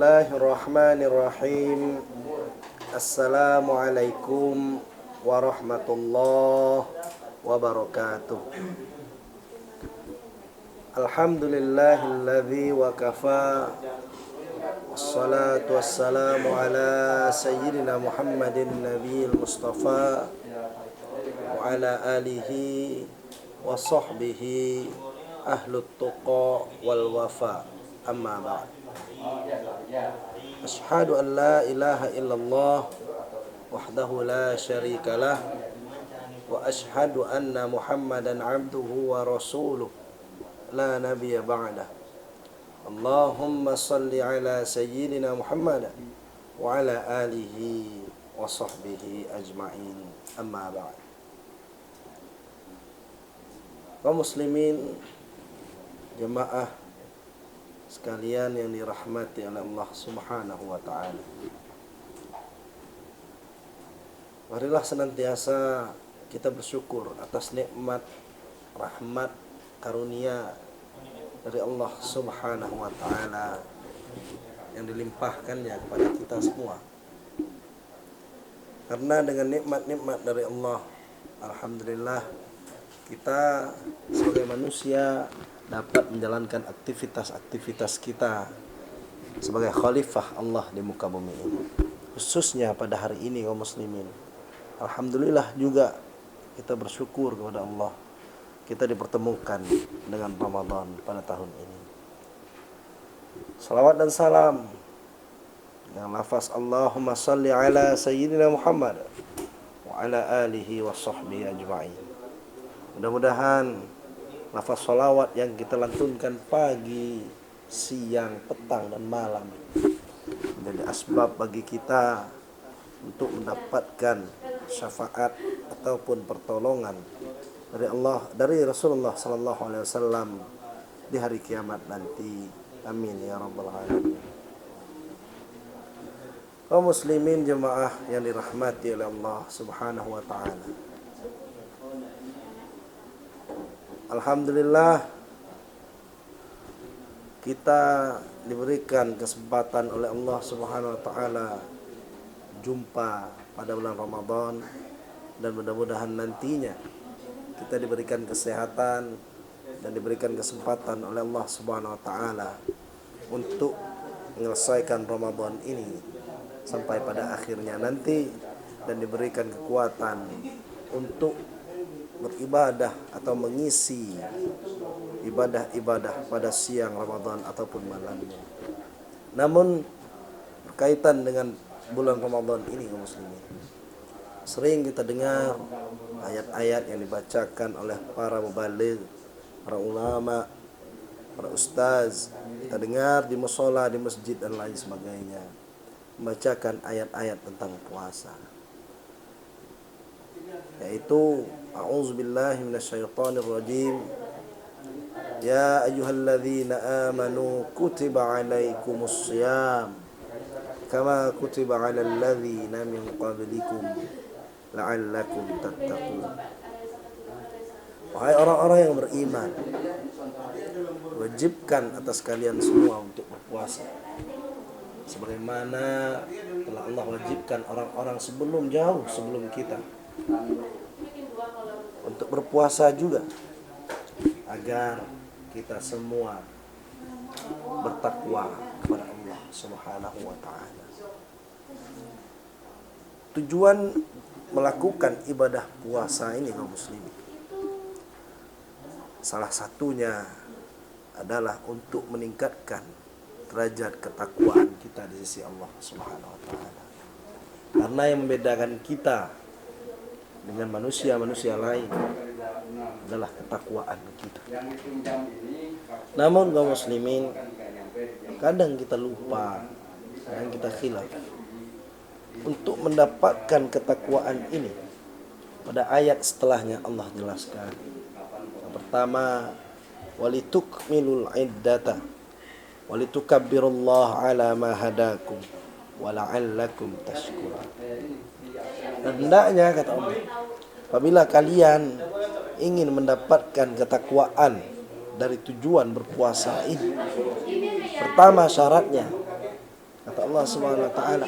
Bismillahirrahmanirrahim. Assalamualaikum warahmatullahi wabarakatuh. Alhamdulillahilladzi wa kafa. Wassalatu wassalamu ala sayyidina Muhammadin nabiyil mustafa wa ala alihi wa sahbihi ahlut tuqa wal wafa. Amma ba'd. Asyhadu an la ilaha illallah wahdahu la syarikalah wa asyhadu anna Muhammadan abduhu wa rasuluh la nabiyya ba'dah. Allahumma salli ala sayyidina Muhammad wa ala alihi wa sahbihi ajma'in. Amma ba'd. Kaum muslimin, jemaah sekalian yang dirahmati oleh Allah Subhanahu wa ta'ala, marilah senantiasa kita bersyukur atas nikmat, rahmat, karunia dari Allah Subhanahu wa ta'ala yang dilimpahkannya kepada kita semua. Karena dengan nikmat-nikmat dari Allah, alhamdulillah, kita sebagai manusia dapat menjalankan aktivitas-aktivitas kita sebagai khalifah Allah di muka bumi ini. Khususnya pada hari ini kaum muslimin, alhamdulillah juga kita bersyukur kepada Allah, kita dipertemukan dengan Ramadan pada tahun ini. Salawat dan salam dengan lafaz Allahumma salli ala sayyidina Muhammad wa ala alihi wa sahbihi ajma'in. Mudah-mudahan lafaz salawat yang kita lantunkan pagi, siang, petang, dan malam menjadi asbab bagi kita untuk mendapatkan syafaat ataupun pertolongan dari Allah, dari Rasulullah sallallahu alaihi wasallam di hari kiamat nanti. Amin ya rabbal alamin. Kaum muslimin jemaah yang dirahmati oleh Allah Subhanahu wa taala, alhamdulillah kita diberikan kesempatan oleh Allah Subhanahu wa taala jumpa pada bulan Ramadan, dan mudah-mudahan nantinya kita diberikan kesehatan dan diberikan kesempatan oleh Allah Subhanahu wa taala untuk menyelesaikan Ramadan ini sampai pada akhirnya nanti, dan diberikan kekuatan untuk beribadah atau mengisi ibadah-ibadah pada siang Ramadan ataupun malamnya. Namun berkaitan dengan bulan Ramadan ini kaum muslimin, sering kita dengar ayat-ayat yang dibacakan oleh para mubaligh, para ulama, para ustaz. Kita dengar di mushola, di masjid dan lain sebagainya, membacakan ayat-ayat tentang puasa, yaitu a'udzubillahi minasyaitonirrajim. Ya ayyuhalladzina amanu kutiba alaikumus shiyam kama kutiba alal ladzina min qablikum la'allakum tattaqun. Wahai orang-orang yang beriman, wajibkan atas kalian semua untuk berpuasa sebagaimana telah Allah wajibkan orang-orang jauh sebelum kita untuk berpuasa juga, agar kita semua bertakwa kepada Allah Subhanahu wa ta'ala. Tujuan melakukan ibadah puasa ini kaum muslimin, salah satunya adalah untuk meningkatkan derajat ketakwaan kita di sisi Allah Subhanahu wa ta'ala. Karena yang membedakan kita dengan manusia-manusia lain adalah ketakwaan kita. Namun kaum muslimin, kadang kita lupa, kadang kita khilaf untuk mendapatkan ketakwaan ini. Pada ayat setelahnya Allah jelaskan, yang pertama, walitukmilul iddata walitukabbirullaha ala ma hadakum wa la'allakum tashkurun. Dan hendaknya, kata Allah, apabila kalian ingin mendapatkan ketakwaan dari tujuan berpuasa ini, pertama syaratnya Allah Subhanahu wa taala.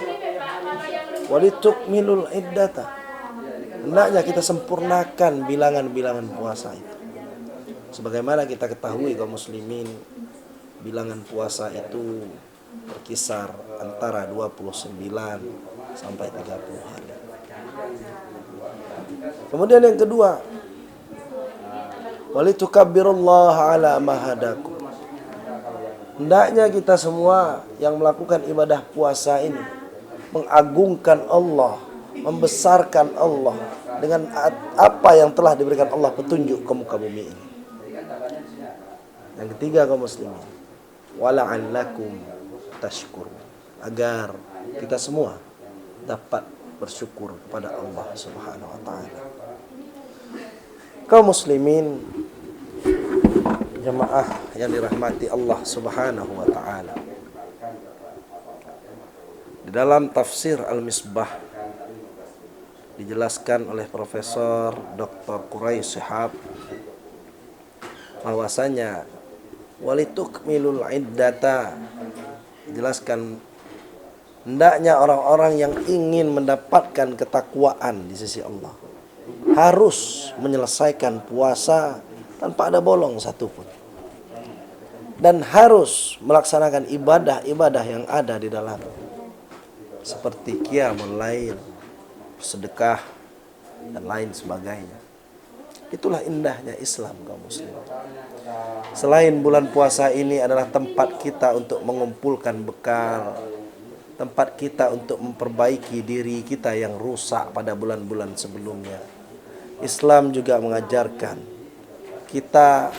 Walitukmilul iddata. Hendaknya kita sempurnakan bilangan-bilangan puasa itu. Sebagaimana kita ketahui kaum muslimin, bilangan puasa itu berkisar antara 29 sampai 30 hari. Kemudian yang kedua, walitukabbirullaha ala ma hadakum. Hendaknya kita semua yang melakukan ibadah puasa ini mengagungkan Allah, membesarkan Allah dengan apa yang telah diberikan Allah petunjuk ke muka bumi ini. Yang ketiga kaum muslimin, wala'allakum tashkurun, agar kita semua dapat bersyukur kepada Allah Subhanahu wa taala. Kaum muslimin, jemaah yang dirahmati Allah Subhanahu wa taala. Di dalam tafsir Al-Misbah dijelaskan oleh Profesor Dr. Quraish Shihab bahwasanya walitukmilul iddata, dijelaskan hendaknya orang-orang yang ingin mendapatkan ketakwaan di sisi Allah harus menyelesaikan puasa tanpa ada bolong satupun, dan harus melaksanakan ibadah-ibadah yang ada di dalam, seperti qiyamul lail, sedekah, dan lain sebagainya. Itulah indahnya Islam kaum muslimin. Selain bulan puasa ini adalah tempat kita untuk mengumpulkan bekal, tempat kita untuk memperbaiki diri kita yang rusak pada bulan-bulan sebelumnya. Islam juga mengajarkan kita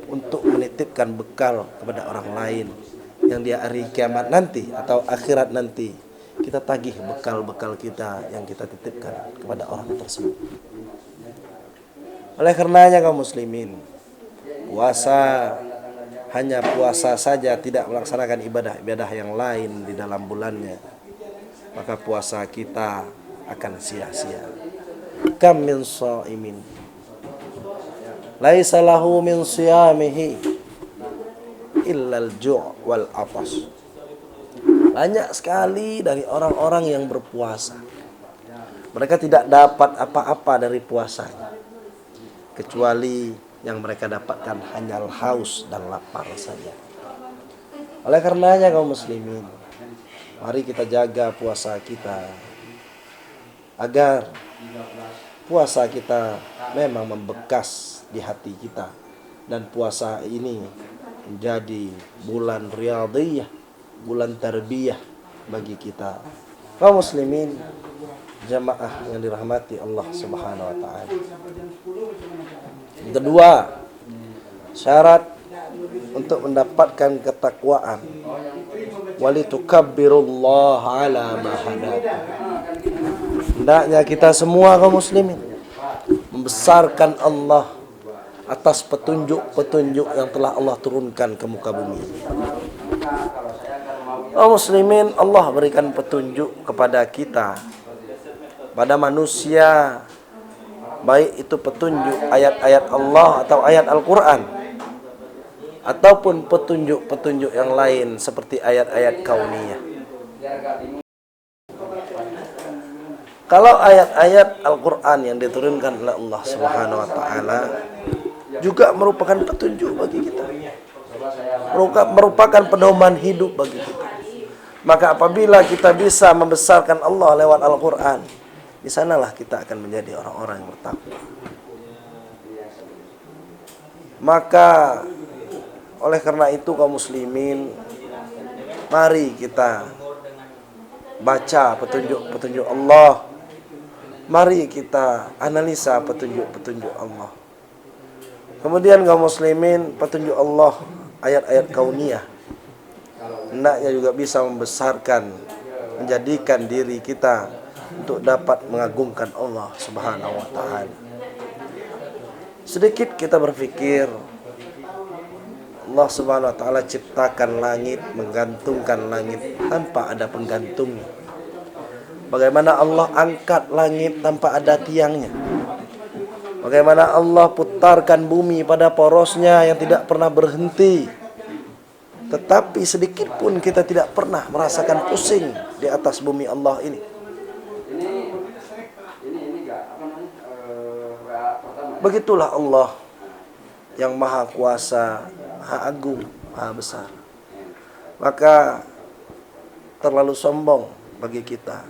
untuk menitipkan bekal kepada orang lain yang di hari kiamat nanti atau akhirat nanti kita tagih bekal-bekal kita yang kita titipkan kepada orang tersebut. Oleh karenanya kaum muslimin, puasa hanya puasa saja, tidak melaksanakan ibadah-ibadah yang lain di dalam bulannya, maka puasa kita akan sia-sia. Kam min shaimin laisa lahu min siyamihi illa al-ju' wal 'atas. Banyak sekali dari orang-orang yang berpuasa, mereka tidak dapat apa-apa dari puasanya kecuali yang mereka dapatkan hanya haus dan lapar saja. Oleh karenanya kaum muslimin, mari kita jaga puasa kita agar puasa kita memang membekas di hati kita, dan puasa ini menjadi bulan riyadhiyah, bulan tarbiyah bagi kita kaum muslimin, jamaah yang dirahmati Allah Subhanahu wa taala. Yang kedua, syarat untuk mendapatkan ketakwaan, walitukabbirullaha ala ma hadakum. Hendaknya kita semua kaum muslimin membesarkan Allah atas petunjuk-petunjuk yang telah Allah turunkan ke muka bumi. Kaum muslimin, Allah berikan petunjuk kepada kita, pada manusia, baik itu petunjuk ayat-ayat Allah atau ayat Al-Quran, ataupun petunjuk-petunjuk yang lain seperti ayat-ayat kauniyah. Kalau ayat-ayat Al-Quran yang diturunkan oleh Allah Subhanahu wa taala juga merupakan petunjuk bagi kita, merupakan pedoman hidup bagi kita. Maka apabila kita bisa membesarkan Allah lewat Al-Quran, di sanalah kita akan menjadi orang-orang yang bertakwa. Maka oleh karena itu kaum muslimin, mari kita baca petunjuk-petunjuk Allah. Mari kita analisa petunjuk-petunjuk Allah. Kemudian kaum muslimin, petunjuk Allah, ayat-ayat kauniyah, hendaknya juga bisa membesarkan, menjadikan diri kita untuk dapat mengagungkan Allah Subhanahu wa taala. Sedikit kita berpikir, Allah Subhanahu wa taala ciptakan langit, menggantungkan langit tanpa ada penggantungnya. Bagaimana Allah angkat langit tanpa ada tiangnya? Bagaimana Allah putarkan bumi pada porosnya yang tidak pernah berhenti Tetapi sedikit pun kita tidak pernah merasakan pusing di atas bumi Allah ini. Begitulah Allah yang maha kuasa, maha agung, maha besar. Maka terlalu sombong bagi kita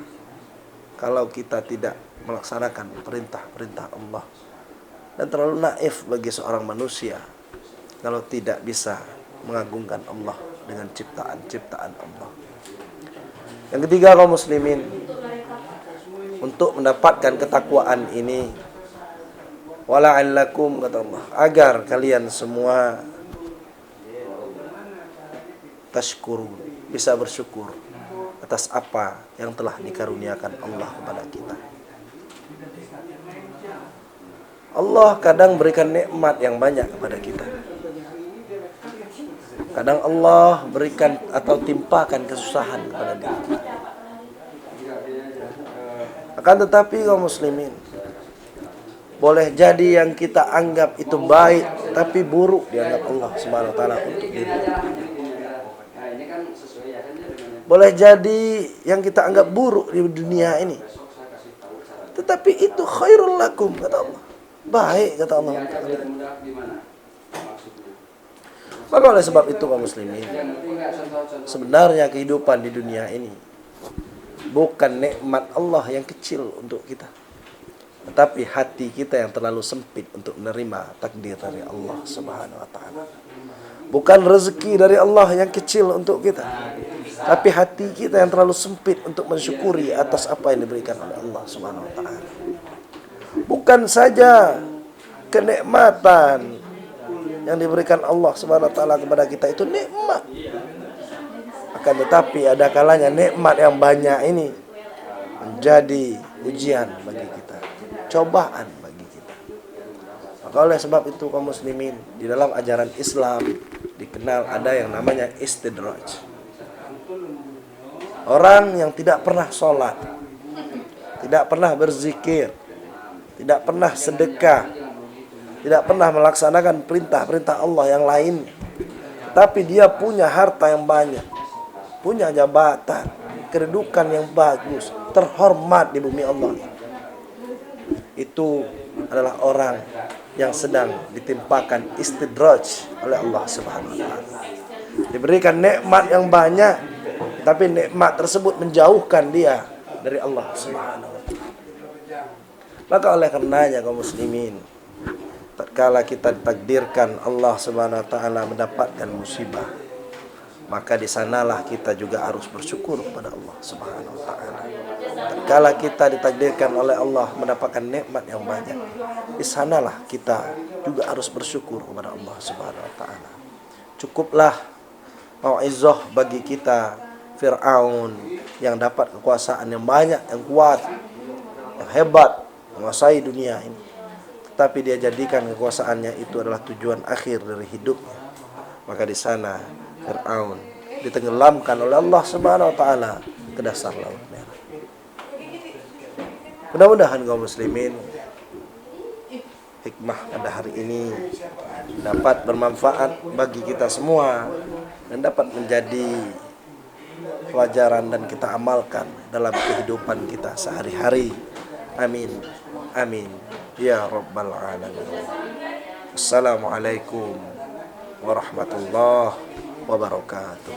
kalau kita tidak melaksanakan perintah-perintah Allah, dan terlalu naif bagi seorang manusia kalau tidak bisa mengagungkan Allah dengan ciptaan-ciptaan Allah. Yang ketiga, kaum muslimin, untuk mendapatkan ketakwaan ini, wala'allakum, kata Allah, agar kalian semua tashkurun, bisa bersyukur atas apa yang telah dikaruniakan Allah kepada kita. Allah kadang berikan nikmat yang banyak kepada kita. Kadang Allah berikan atau timpakan kesusahan kepada kita. Akan tetapi kaum muslimin, boleh jadi yang kita anggap itu baik tapi buruk dianggap Allah Subhanahu wa taala untuk diri kita. Boleh jadi yang kita anggap buruk di dunia ini, tetapi itu khairul lakum, kata Allah. Baik, kata Allah. Maka oleh sebab itu kaum muslimin, sebenarnya kehidupan di dunia ini bukan nikmat Allah yang kecil untuk kita, tetapi hati kita yang terlalu sempit untuk menerima takdir dari Allah Subhanahu wa taala. Bukan rezeki dari Allah yang kecil untuk kita, tapi hati kita yang terlalu sempit untuk mensyukuri atas apa yang diberikan oleh Allah Subhanahu wa taala. Bukan saja kenikmatan yang diberikan Allah Subhanahu wa taala kepada kita itu nikmat, akan tetapi ada kalanya nikmat yang banyak ini menjadi ujian bagi kita, cobaan bagi kita. Maka oleh sebab itu kaum muslimin, di dalam ajaran Islam dikenal ada yang namanya istidraj. Orang yang tidak pernah sholat, tidak pernah berzikir, tidak pernah sedekah, tidak pernah melaksanakan perintah-perintah Allah yang lain, tapi dia punya harta yang banyak, punya jabatan, kedudukan yang bagus, terhormat di bumi Allah. Itu adalah orang yang sedang ditimpakan istidraj oleh Allah Subhanahu wa taala. Diberikan nikmat yang banyak, tapi nikmat tersebut menjauhkan dia dari Allah Subhanahu wa taala. Maka oleh karenanya kaum muslimin, tatkala kita ditakdirkan Allah Subhanahu wa taala mendapatkan musibah, maka di sanalah kita juga harus bersyukur kepada Allah Subhanahu wa taala. Tatkala kita ditakdirkan oleh Allah mendapatkan nikmat yang banyak, di sanalah kita juga harus bersyukur kepada Allah Subhanahu wa taala. Cukuplah mau'izah bagi kita Fir'aun yang dapat kekuasaan yang banyak, yang kuat, yang hebat, menguasai dunia ini, tetapi dia jadikan kekuasaannya itu adalah tujuan akhir dari hidupnya. Maka di sana Fir'aun ditenggelamkan oleh Allah Subhanahu wa taala ke dasar laut merah. Mudah-mudahan kaum muslimin, hikmah pada hari ini dapat bermanfaat bagi kita semua dan dapat menjadi pelajaran dan kita amalkan dalam kehidupan kita sehari-hari. Amin. Amin. Ya Rabbal Alamin. Assalamualaikum warahmatullahi wabarakatuh.